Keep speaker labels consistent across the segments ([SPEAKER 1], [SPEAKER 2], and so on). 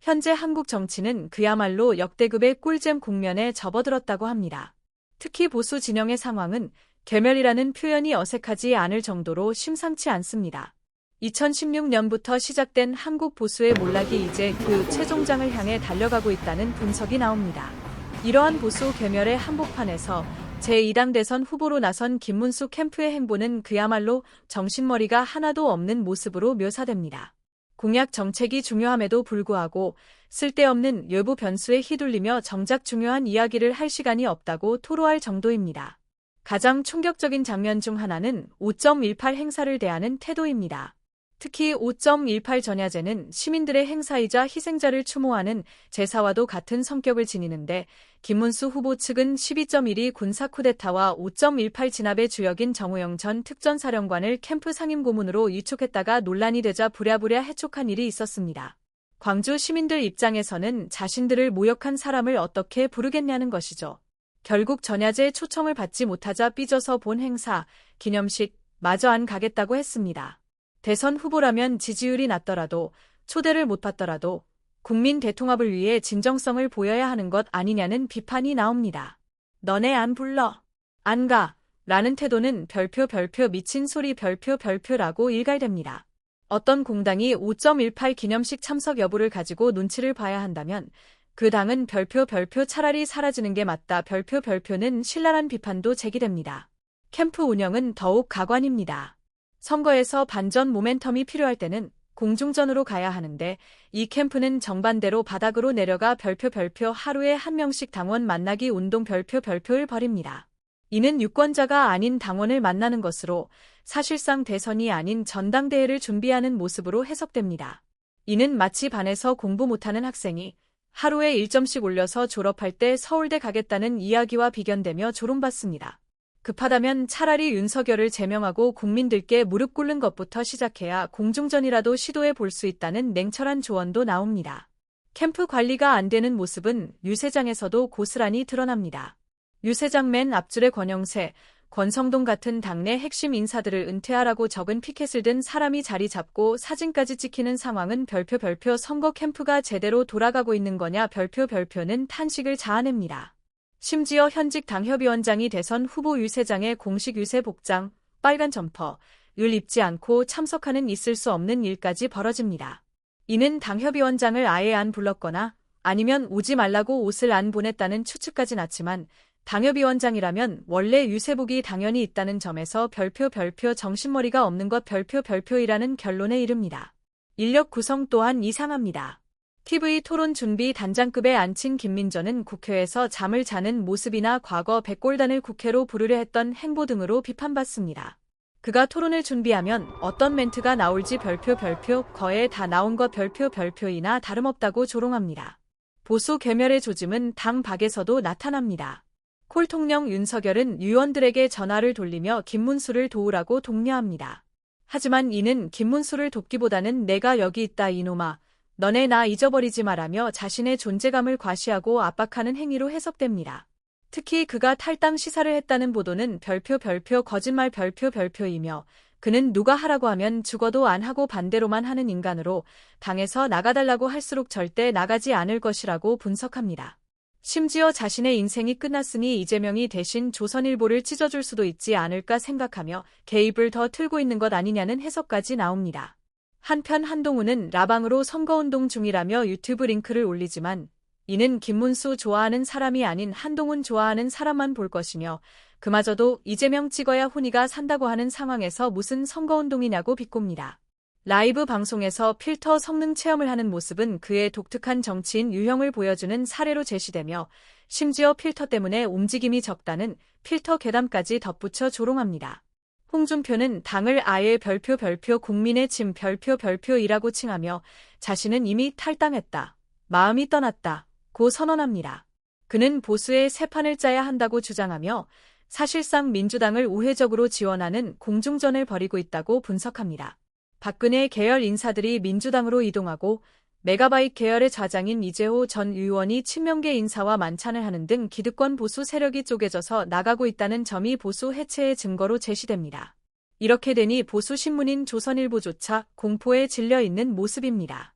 [SPEAKER 1] 현재 한국 정치는 그야말로 역대급의 꿀잼 국면에 접어들었다고 합니다. 특히 보수 진영의 상황은 괴멸이라는 표현이 어색하지 않을 정도로 심상치 않습니다. 2016년부터 시작된 한국 보수의 몰락이 이제 그 최종장을 향해 달려가고 있다는 분석이 나옵니다. 이러한 보수 괴멸의 한복판에서 제2당 대선 후보로 나선 김문수 캠프의 행보는 그야말로 정신머리가 하나도 없는 모습으로 묘사됩니다. 공약 정책이 중요함에도 불구하고 쓸데없는 외부 변수에 휘둘리며 정작 중요한 이야기를 할 시간이 없다고 토로할 정도입니다. 가장 충격적인 장면 중 하나는 5.18 행사를 대하는 태도입니다. 특히 5.18 전야제는 시민들의 행사이자 희생자를 추모하는 제사와도 같은 성격을 지니는데 김문수 후보 측은 12.12 군사 쿠데타와 5.18 진압의 주역인 정우영 전 특전사령관을 캠프 상임고문으로 위촉했다가 논란이 되자 부랴부랴 해촉한 일이 있었습니다. 광주 시민들 입장에서는 자신들을 모욕한 사람을 어떻게 부르겠냐는 것이죠. 결국 전야제 초청을 받지 못하자 삐져서 본 행사, 기념식 마저 안 가겠다고 했습니다. 대선 후보라면 지지율이 낮더라도 초대를 못 받더라도 국민 대통합을 위해 진정성을 보여야 하는 것 아니냐는 비판이 나옵니다. 너네 안 불러. 안 가. 라는 태도는 별표 미친 소리 별표라고 일갈됩니다. 어떤 공당이 5.18 기념식 참석 여부를 가지고 눈치를 봐야 한다면 그 당은 별표 차라리 사라지는 게 맞다 별표는 신랄한 비판도 제기됩니다. 캠프 운영은 더욱 가관입니다. 선거에서 반전 모멘텀이 필요할 때는 공중전으로 가야 하는데 이 캠프는 정반대로 바닥으로 내려가 별표 하루에 한 명씩 당원 만나기 운동 별표를 벌입니다. 이는 유권자가 아닌 당원을 만나는 것으로 사실상 대선이 아닌 전당대회를 준비하는 모습으로 해석됩니다. 이는 마치 반에서 공부 못하는 학생이 하루에 1점씩 올려서 졸업할 때 서울대 가겠다는 이야기와 비견되며 조롱받습니다. 급하다면 차라리 윤석열을 제명하고 국민들께 무릎 꿇는 것부터 시작해야 공중전이라도 시도해 볼 수 있다는 냉철한 조언도 나옵니다. 캠프 관리가 안 되는 모습은 유세장에서도 고스란히 드러납니다. 유세장 맨 앞줄에 권영세, 권성동 같은 당내 핵심 인사들을 은퇴하라고 적은 피켓을 든 사람이 자리 잡고 사진까지 찍히는 상황은 별표 선거 캠프가 제대로 돌아가고 있는 거냐 별표는 탄식을 자아냅니다. 심지어 현직 당협위원장이 대선 후보 유세장에 공식 유세 복장, 빨간 점퍼를 입지 않고 참석하는 있을 수 없는 일까지 벌어집니다. 이는 당협위원장을 아예 안 불렀거나 아니면 오지 말라고 옷을 안 보냈다는 추측까지 났지만 당협위원장이라면 원래 유세복이 당연히 있다는 점에서 별표 정신머리가 없는 것 별표이라는 결론에 이릅니다. 인력 구성 또한 이상합니다. TV 토론 준비 단장급에 앉힌 김민전은 국회에서 잠을 자는 모습이나 과거 백골단을 국회로 부르려 했던 행보 등으로 비판받습니다. 그가 토론을 준비하면 어떤 멘트가 나올지 별표 거에 다 나온 것 별표이나 다름없다고 조롱합니다. 보수 괴멸의 조짐은 당 밖에서도 나타납니다. 콜통령 윤석열은 의원들에게 전화를 돌리며 김문수를 도우라고 독려합니다. 하지만 이는 김문수를 돕기보다는 내가 여기 있다 이놈아. 너네 나 잊어버리지 마라며 자신의 존재감을 과시하고 압박하는 행위로 해석됩니다. 특히 그가 탈당 시사를 했다는 보도는 별표 거짓말 별표이며 그는 누가 하라고 하면 죽어도 안 하고 반대로만 하는 인간으로 당에서 나가달라고 할수록 절대 나가지 않을 것이라고 분석합니다. 심지어 자신의 인생이 끝났으니 이재명이 대신 조선일보를 찢어줄 수도 있지 않을까 생각하며 개입을 더 틀고 있는 것 아니냐는 해석까지 나옵니다. 한편 한동훈은 라방으로 선거운동 중이라며 유튜브 링크를 올리지만 이는 김문수 좋아하는 사람이 아닌 한동훈 좋아하는 사람만 볼 것이며 그마저도 이재명 찍어야 혼이가 산다고 하는 상황에서 무슨 선거운동이냐고 비꼽니다. 라이브 방송에서 필터 성능 체험을 하는 모습은 그의 독특한 정치인 유형을 보여주는 사례로 제시되며 심지어 필터 때문에 움직임이 적다는 필터 괴담까지 덧붙여 조롱합니다. 홍준표는 당을 아예 별표 국민의 침 별표이라고 칭하며 자신은 이미 탈당했다. 마음이 떠났다. 고 선언합니다. 그는 보수의 새 판을 짜야 한다고 주장하며 사실상 민주당을 우회적으로 지원하는 공중전을 벌이고 있다고 분석합니다. 박근혜 계열 인사들이 민주당으로 이동하고 메가바이트 계열의 좌장인 이재호 전 의원이 친명계 인사와 만찬을 하는 등 기득권 보수 세력이 쪼개져서 나가고 있다는 점이 보수 해체의 증거로 제시됩니다. 이렇게 되니 보수 신문인 조선일보조차 공포에 질려 있는 모습입니다.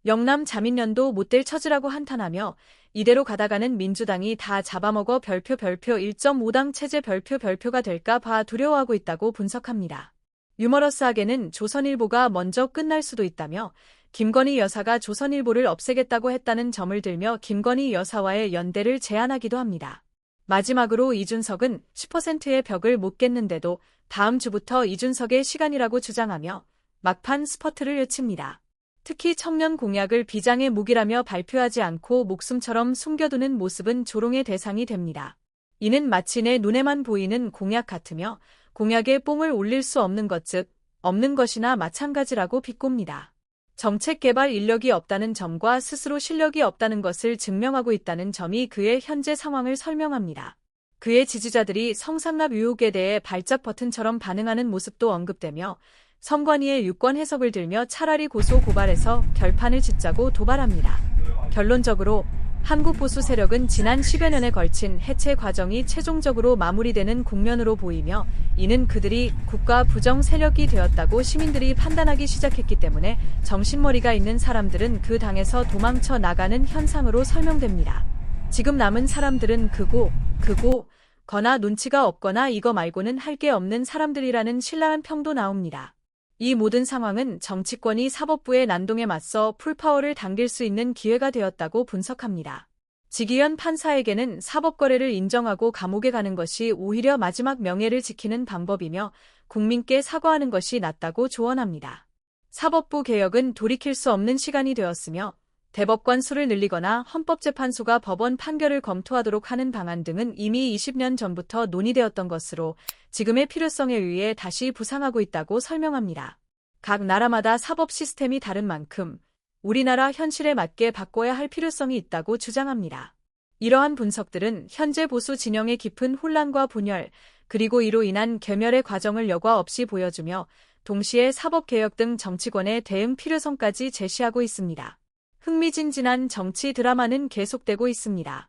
[SPEAKER 1] 영남 자민련도 못될 처지라고 한탄하며 이대로 가다가는 민주당이 다 잡아먹어 별표 1.5당 체제 별표가 될까 봐 두려워하고 있다고 분석합니다. 유머러스하게는 조선일보가 먼저 끝날 수도 있다며 김건희 여사가 조선일보를 없애겠다고 했다는 점을 들며 김건희 여사와의 연대를 제안하기도 합니다. 마지막으로 이준석은 10%의 벽을 못 깼는데도 다음 주부터 이준석의 시간이라고 주장하며 막판 스퍼트를 외칩니다. 특히 청년 공약을 비장의 무기라며 발표하지 않고 목숨처럼 숨겨두는 모습은 조롱의 대상이 됩니다. 이는 마치 내 눈에만 보이는 공약 같으며 공약에 뽕을 올릴 수 없는 것 즉 없는 것이나 마찬가지라고 비꼽니다. 정책 개발 인력이 없다는 점과 스스로 실력이 없다는 것을 증명하고 있다는 점이 그의 현재 상황을 설명합니다. 그의 지지자들이 성상납 의혹에 대해 발작 버튼처럼 반응하는 모습도 언급되며 선관위의 유권 해석을 들며 차라리 고소 고발해서 결판을 짓자고 도발합니다. 결론적으로 한국 보수 세력은 지난 10여 년에 걸친 해체 과정이 최종적으로 마무리되는 국면으로 보이며 이는 그들이 국가 부정 세력이 되었다고 시민들이 판단하기 시작했기 때문에 정신머리가 있는 사람들은 그 당에서 도망쳐 나가는 현상으로 설명됩니다. 지금 남은 사람들은 크고 거나 눈치가 없거나 이거 말고는 할 게 없는 사람들이라는 신랄한 평도 나옵니다. 이 모든 상황은 정치권이 사법부의 난동에 맞서 풀파워를 당길 수 있는 기회가 되었다고 분석합니다. 지기현 판사에게는 사법거래를 인정하고 감옥에 가는 것이 오히려 마지막 명예를 지키는 방법이며 국민께 사과하는 것이 낫다고 조언합니다. 사법부 개혁은 돌이킬 수 없는 시간이 되었으며 대법관 수를 늘리거나 헌법재판소가 법원 판결을 검토하도록 하는 방안 등은 이미 20년 전부터 논의되었던 것으로 지금의 필요성에 의해 다시 부상하고 있다고 설명합니다. 각 나라마다 사법 시스템이 다른 만큼 우리나라 현실에 맞게 바꿔야 할 필요성이 있다고 주장합니다. 이러한 분석들은 현재 보수 진영의 깊은 혼란과 분열, 그리고 이로 인한 괴멸의 과정을 여과 없이 보여주며 동시에 사법개혁 등 정치권의 대응 필요성까지 제시하고 있습니다. 흥미진진한 정치 드라마는 계속되고 있습니다.